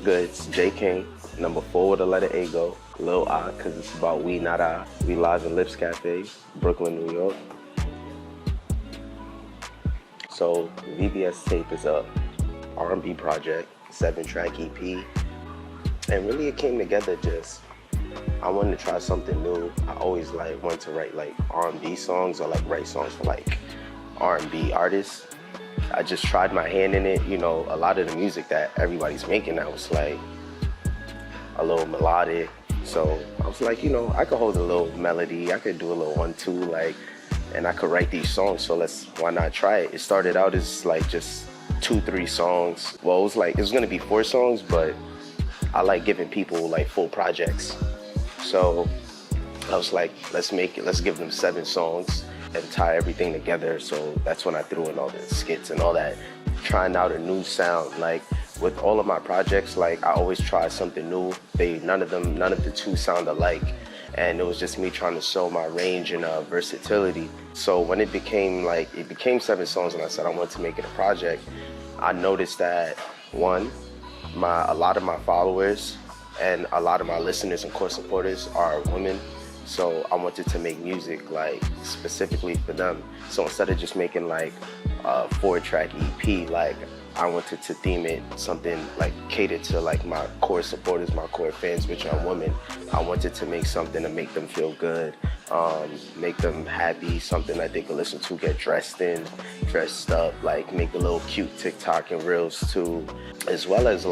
good? It's J King, number 4 with the letter A go, Lil I, because it's about we, not I. We live in Lips Cafe, Brooklyn, New York. So VVS Tape is a R&B project, 7-track EP. And really it came together just, I wanted to try something new. I always wanted to write R&B songs or write songs for R&B artists. I just tried my hand in it. You know, a lot of the music that everybody's making now was a little melodic. So I was like, you know, I could hold a little melody. I could do a little 1-2, and I could write these songs. So why not try it? It started out as just 2-3 songs. Well, it was gonna be 4 songs, but I like giving people full projects. So I was like, let's give them 7 songs and tie everything together. So that's when I threw in all the skits and all that, trying out a new sound. With all of my projects, I always try something new. None of the 2 sound alike. And it was just me trying to show my range and versatility. So when it became 7 songs and I said I wanted to make it a project, I noticed that, one, a lot of my followers and a lot of my listeners and core supporters are women. So I wanted to make music specifically for them. So instead of just making a 4-track EP, I wanted to theme it something catered to my core supporters, my core fans, which are women. I wanted to make something to make them feel good, make them happy, something that they could listen to, get dressed up, make a little cute TikTok and reels too, as well as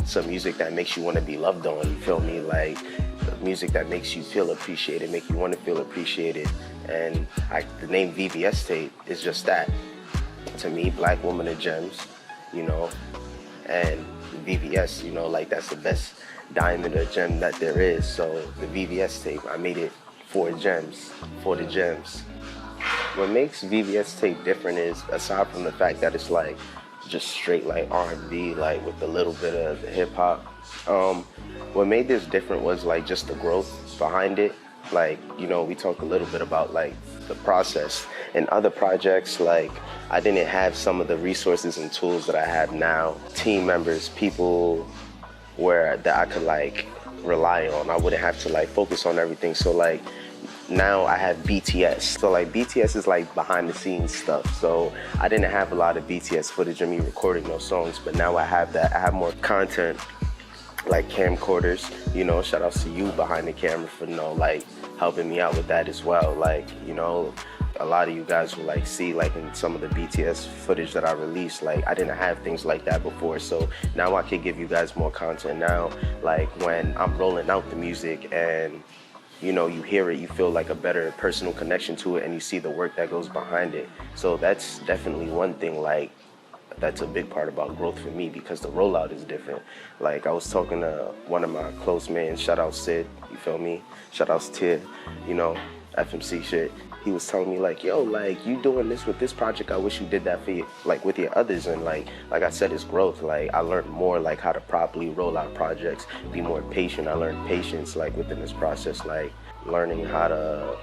some music that makes you want to be loved on, you feel me? Music that makes you feel appreciated, make you want to feel appreciated. And the name VVS Tape is just that. To me, Black Woman of Gems, you know, and VVS, you know, that's the best diamond or gem that there is. So the VVS Tape, I made it for gems, for the gems. What makes VVS Tape different is, aside from the fact that it's just straight R&B, with a little bit of hip hop, what made this different was just the growth behind it. You know, we talk a little bit about the process. In other projects, I didn't have some of the resources and tools that I have now. Team members, people that I could rely on. I wouldn't have to focus on everything. So now I have BTS. So BTS is behind the scenes stuff. So I didn't have a lot of BTS footage of me recording those songs, but now I have that. I have more content, camcorders, you know, shout outs to you behind the camera for, you know, helping me out with that as well. You know, a lot of you guys will see in some of the BTS footage that I released, I didn't have things like that before. So now I can give you guys more content now. When I'm rolling out the music and, you know, you hear it, you feel a better personal connection to it, and you see the work that goes behind it. So that's definitely one thing that's a big part about growth for me, because the rollout is different. I was talking to one of my close men, shout out Sid, you feel me? Shout outs to, you know, FMC shit. He was telling me yo, you doing this with this project, I wish you did that for you, with your others. And like I said, it's growth. I learned more how to properly roll out projects, be more patient. I learned patience within this process, learning how to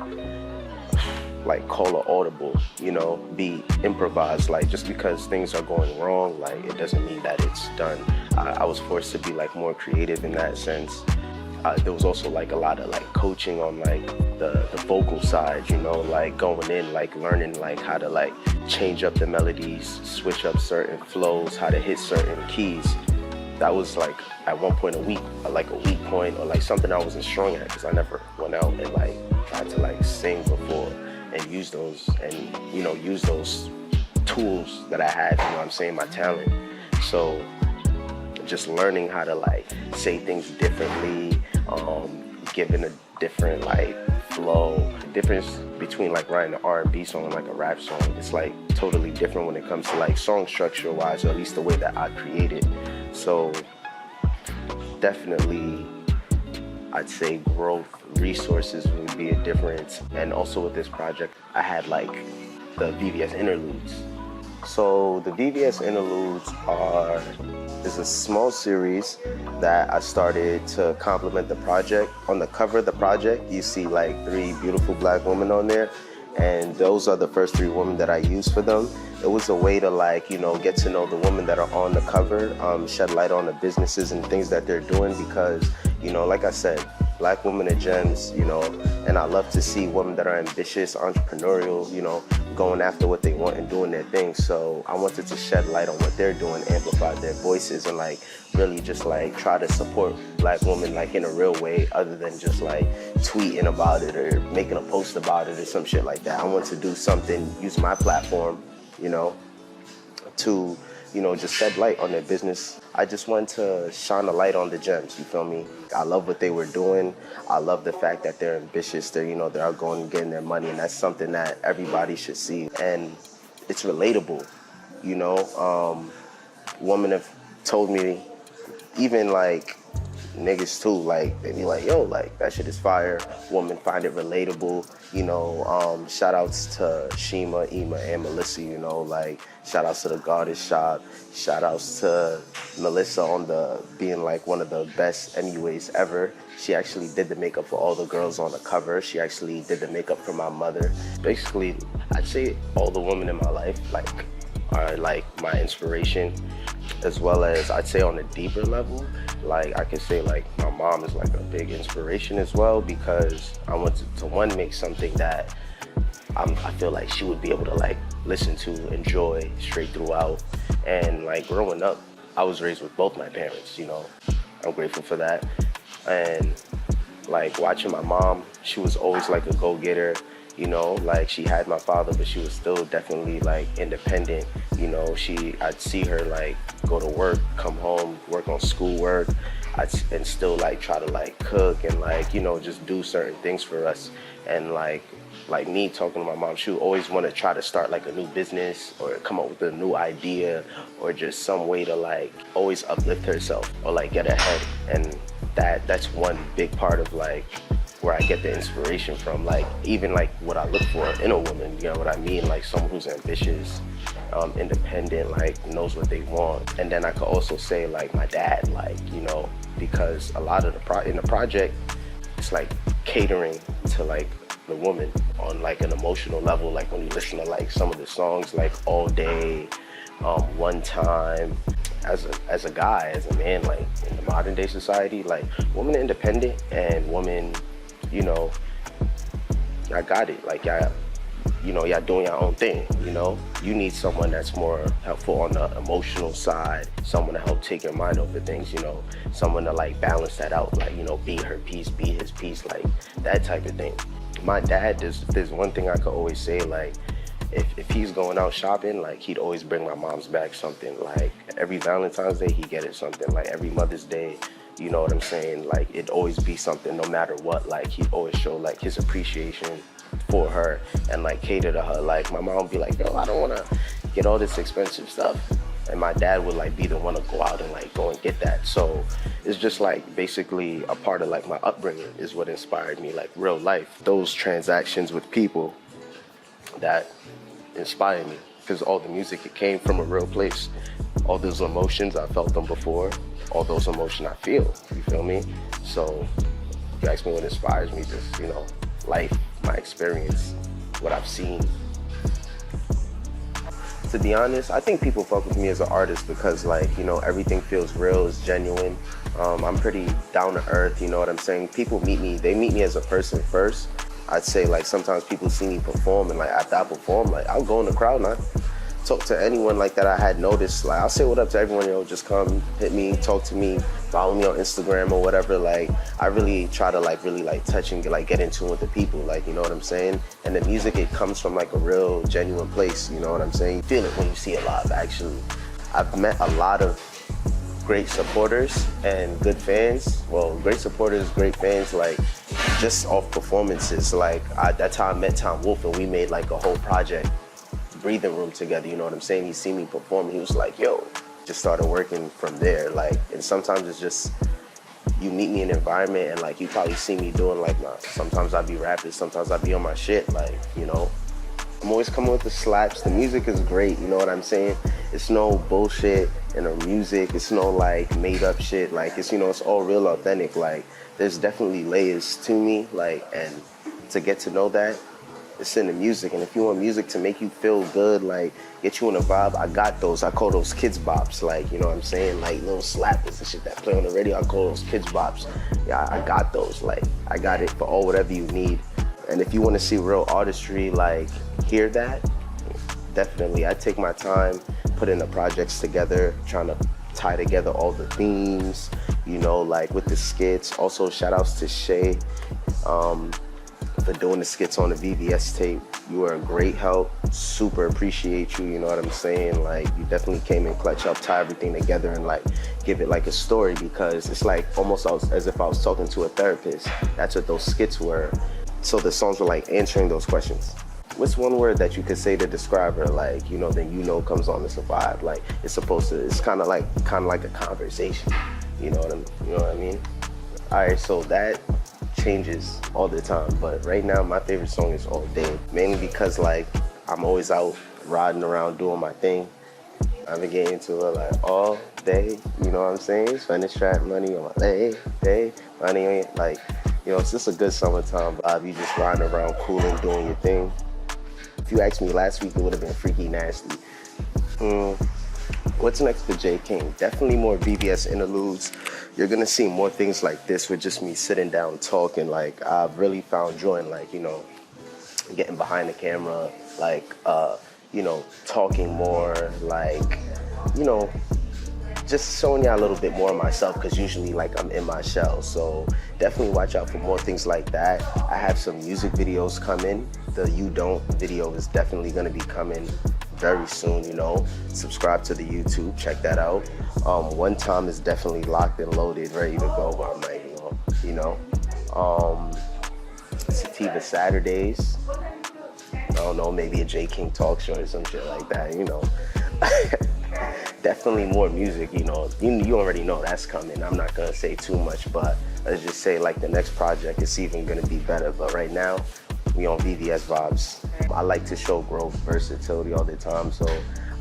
call an audible, you know, be improvised. Just because things are going wrong, it doesn't mean that it's done. I was forced to be more creative in that sense. There was also a lot of coaching on the vocal side, you know, going in, learning how to change up the melodies, switch up certain flows, how to hit certain keys. That was at one point a weak point, or something I wasn't strong at, because I never went out and tried to sing before and use those tools that I had, you know what I'm saying, my talent. So just learning how to say things differently, giving a different flow. The difference between writing an R&B song and a rap song, it's totally different when it comes to song structure wise, or at least the way that I create it. So definitely I'd say growth, resources would be a difference. And also with this project, I had the VVS interludes. So the VVS interludes is a small series that I started to complement the project. On the cover of the project, you see 3 beautiful Black women on there. And those are the first 3 women that I used for them. It was a way to like, you know, get to know the women that are on the cover, shed light on the businesses and things that they're doing because, you know, like I said, Black women are gems, you know, and I love to see women that are ambitious, entrepreneurial, you know, going after what they want and doing their thing. So I wanted to shed light on what they're doing, amplify their voices, and like really just like try to support Black women like in a real way other than just like tweeting about it or making a post about it or some shit like that. I want to do something, use my platform, you know, to, you know, just shed light on their business. I just wanted to shine a light on the gems, you feel me? I love what they were doing. I love the fact that they're ambitious, they're, you know, they're out going and getting their money, and that's something that everybody should see. And it's relatable, you know? Women have told me, even like niggas too, like they be like, yo, like that shit is fire. Women find it relatable, you know. Shout outs to Shima, Ima, and Melissa, you know, like shout outs to the Goddess Shop, shout outs to Melissa on the being like one of the best MUAs ever. She actually did the makeup for all the girls on the cover. She actually did the makeup for my mother. Basically, I'd say all the women in my life like are like my inspiration, as well as I'd say on a deeper level, like I could say like my mom is like a big inspiration as well, because I wanted to one, make something that I feel like she would be able to like listen to, enjoy straight throughout. And like growing up, I was raised with both my parents, you know. I'm grateful for that. And like watching my mom, she was always like a go-getter. You know, like she had my father, but she was still definitely like independent. You know, I'd see her like go to work, come home, work on schoolwork, and still like try to like cook and like, you know, just do certain things for us. And like me talking to my mom, she would always want to try to start like a new business or come up with a new idea or just some way to like always uplift herself or like get ahead. And that's one big part of like where I get the inspiration from, like even like what I look for in a woman, you know what I mean? Like someone who's ambitious, independent, like knows what they want. And then I could also say like my dad, like, you know, because a lot of in the project, it's like catering to like the woman on like an emotional level. Like when you listen to like some of the songs, like All Day, One Time, as a guy, as a man, like in the modern day society, like women are independent and women, you know, I got it. Like y'all, you know, y'all doing your own thing, you know? You need someone that's more helpful on the emotional side, someone to help take your mind over things, you know, someone to like balance that out, like, you know, be her piece, be his piece, like that type of thing. My dad, there's one thing I could always say, like, if he's going out shopping, like he'd always bring my mom's back something. Like every Valentine's Day, he'd get it something. Like every Mother's Day, you know what I'm saying? Like it'd always be something no matter what. Like he'd always show like his appreciation for her and like cater to her. Like my mom would be like, yo, I don't wanna get all this expensive stuff. And my dad would like be the one to go out and like go and get that. So it's just like basically a part of like my upbringing is what inspired me, like real life. Those transactions with people that inspired me, because all the music, it came from a real place. All those emotions, I felt them before. All those emotions I feel, you feel me? So if you ask me what inspires me, just, you know, life, my experience, what I've seen. To be honest, I think people fuck with me as an artist because like, you know, everything feels real, it's genuine. I'm pretty down to earth, you know what I'm saying? People meet me, they meet me as a person first. I'd say like sometimes people see me perform and like after I perform, like I'll go in the crowd and I talk to anyone like that I had noticed. Like I'll say what up to everyone, yo, just come, hit me, talk to me, follow me on Instagram or whatever. Like I really try to like really like touch and get in tune with the people, like, you know what I'm saying? And the music, it comes from like a real genuine place, you know what I'm saying? You feel it when you see it live, actually. I've met a lot of great supporters and good fans. Well, great supporters, great fans, like just off performances. Like that's how I met Tom Wolf and we made like a whole project, Breathing Room, together, you know what I'm saying? He seen me perform and he was like, yo, just started working from there. Like, and sometimes it's just, you meet me in an environment and like you probably see me doing like sometimes I'll be rapping, sometimes I'll be on my shit, like, you know. I'm always coming with the slaps. The music is great, you know what I'm saying? It's no bullshit in the music. It's no like made up shit. Like it's, you know, it's all real authentic. Like there's definitely layers to me, like, and to get to know that, it's in the music. And if you want music to make you feel good, like get you in a vibe, I got those. I call those kids bops, like, you know what I'm saying? Like little slappers and shit that play on the radio, I call those kids bops. Yeah, I got those. Like, I got it for all whatever you need. And if you want to see real artistry, like, hear that, definitely. I take my time putting the projects together, trying to tie together all the themes, you know, like with the skits. Also, shout outs to Shay for doing the skits on the VVS tape. You were a great help. Super appreciate you, you know what I'm saying? Like, you definitely came in clutch, helped tie everything together and like give it like a story, because it's like almost as if I was talking to a therapist. That's what those skits were. So the songs were like answering those questions. What's one word that you could say to describe her? Like, you know, then you know comes on to survive. Like, it's supposed to, it's kind of like a conversation. You know what I mean? All right, so that changes all the time, but right now my favorite song is All Day, mainly because like I'm always out riding around doing my thing. I've been getting into it like all day, you know what I'm saying? Spending strap money on my day, money on it. Like, you know, it's just a good summertime vibe. You just riding around cooling, doing your thing. If you asked me last week, it would have been Freaky Nasty. What's next for J King? Definitely more VVS interludes. You're gonna see more things like this with just me sitting down talking. Like, I've really found joy in, like, you know, getting behind the camera, like, you know, talking more, like, you know, just showing y'all a little bit more of myself, because usually like I'm in my shell. So definitely watch out for more things like that. I have some music videos coming. The You Don't video is definitely gonna be coming very soon, you know. Subscribe to the YouTube, check that out. One Time is definitely locked and loaded, ready to go, but I'm like, you know. Sativa Saturdays. I don't know, maybe a J King talk show or some shit like that, you know. Definitely more music, you know. You already know that's coming. I'm not gonna say too much, but let's just say like the next project is even gonna be better. But right now, we on VVS vibes. I like to show growth, versatility all the time, so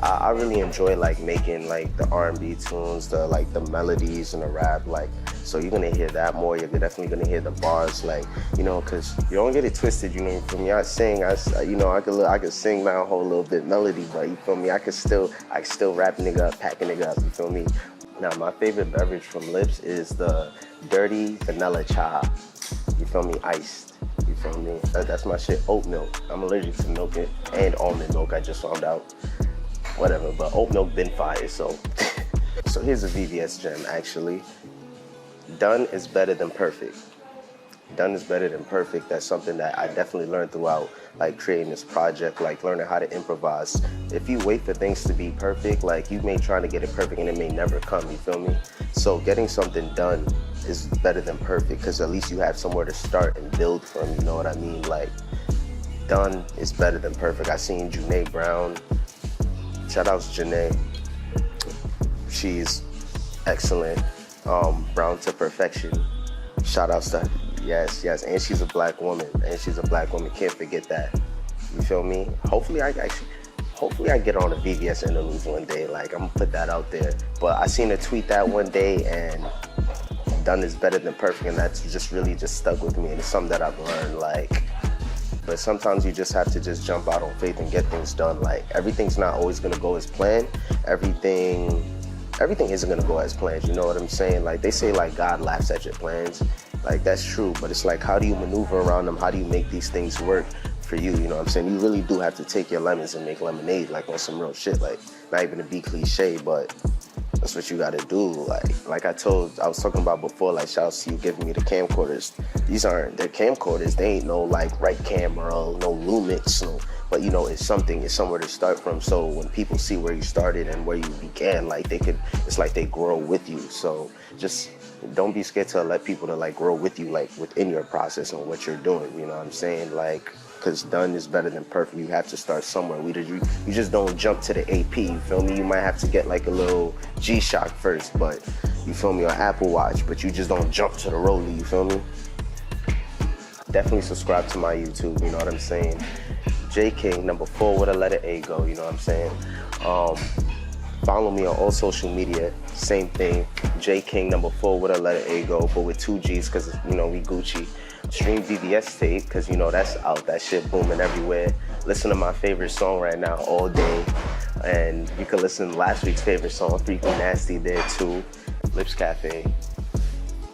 I really enjoy like making like the R&B tunes, the like the melodies and the rap. Like, so you're gonna hear that more. You're definitely gonna hear the bars, like, you know, cause you don't get it twisted. You know, from me, I sing. You know, I could sing my whole little bit melody, but you feel me? I could still rap nigga up, pack a nigga up. You feel me? Now, my favorite beverage from Lips is the dirty vanilla chai. You feel me? Iced. You feel me? That's my shit. Oat milk. I'm allergic to milk and almond milk. I just found out. Whatever, but oat milk been fire, so. So here's a VVS gem, actually. Done is better than perfect. Done is better than perfect. That's something that I definitely learned throughout, like, creating this project, like learning how to improvise. If you wait for things to be perfect, like, you may try to get it perfect and it may never come, you feel me? So getting something done is better than perfect, because at least you have somewhere to start and build from, you know what I mean? Like, done is better than perfect. I seen Janae Brown. Shout out to Janae. She's excellent. Brown to perfection. Shout out to her. Yes, and she's a black woman. Can't forget that. You feel me? Hopefully I get on a VVS interludes one day. Like, I'm gonna put that out there. But I seen her tweet that one day, and done is better than perfect, and that's just really just stuck with me. And it's something that I've learned, like. But sometimes you just have to just jump out on faith and get things done. Like, everything's not always gonna go as planned. Everything isn't gonna go as planned, you know what I'm saying? Like, they say like God laughs at your plans. Like, that's true, but it's like, how do you maneuver around them? How do you make these things work for you? You know what I'm saying? You really do have to take your lemons and make lemonade, like on some real shit. Like, not even to be cliche, but that's what you gotta do. Like I was talking about before, like, shout out to you giving me the camcorders. They're camcorders. They ain't no like right camera, no Lumix, no, but you know, it's somewhere to start from. So when people see where you started and where you began, like, it's like they grow with you. So just don't be scared to let people to like grow with you, like within your process and what you're doing. You know what I'm saying? Like, because done is better than perfect. You have to start somewhere. You just don't jump to the AP, you feel me? You might have to get like a little G-Shock first, but you feel me, or Apple Watch, but you just don't jump to the Rollie, you feel me? Definitely subscribe to my YouTube, you know what I'm saying? J King, number 4 with a letter A go, you know what I'm saying? Follow me on all social media, same thing. J King, number 4 with a letter A go, but with 2 G's, because, you know, we Gucci. Stream VVS tape, because you know that's out, that shit booming everywhere. Listen to my favorite song right now all day. And you can listen to last week's favorite song, Freaky Nasty, there too. Lips Cafe,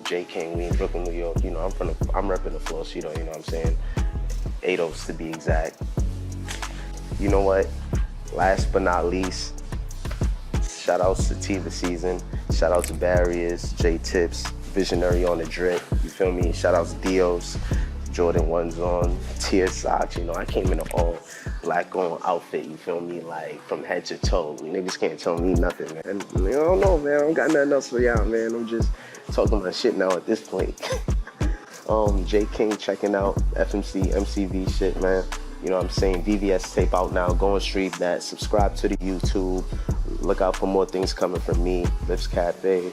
J4Y KiNG, we in Brooklyn, New York. You know, I'm repping the floor, so you know what I'm saying? 8-0s to be exact. You know what? Last but not least, shout outs to Tiva Season, shout out to Barriers, J Tips, Visionary on the Drip, you feel me? Shout out to Dios, Jordan 1s on, Tier Socks, you know, I came in an all black on outfit, you feel me? Like from head to toe. Niggas can't tell me nothing, man. I don't know, man. I don't got nothing else for y'all, man. I'm just talking my shit now at this point. J4Y KiNG checking out FMC, MCV shit, man. You know what I'm saying? VVS tape out now. Go and stream that. Subscribe to the YouTube. Look out for more things coming from me. Lips Cafe.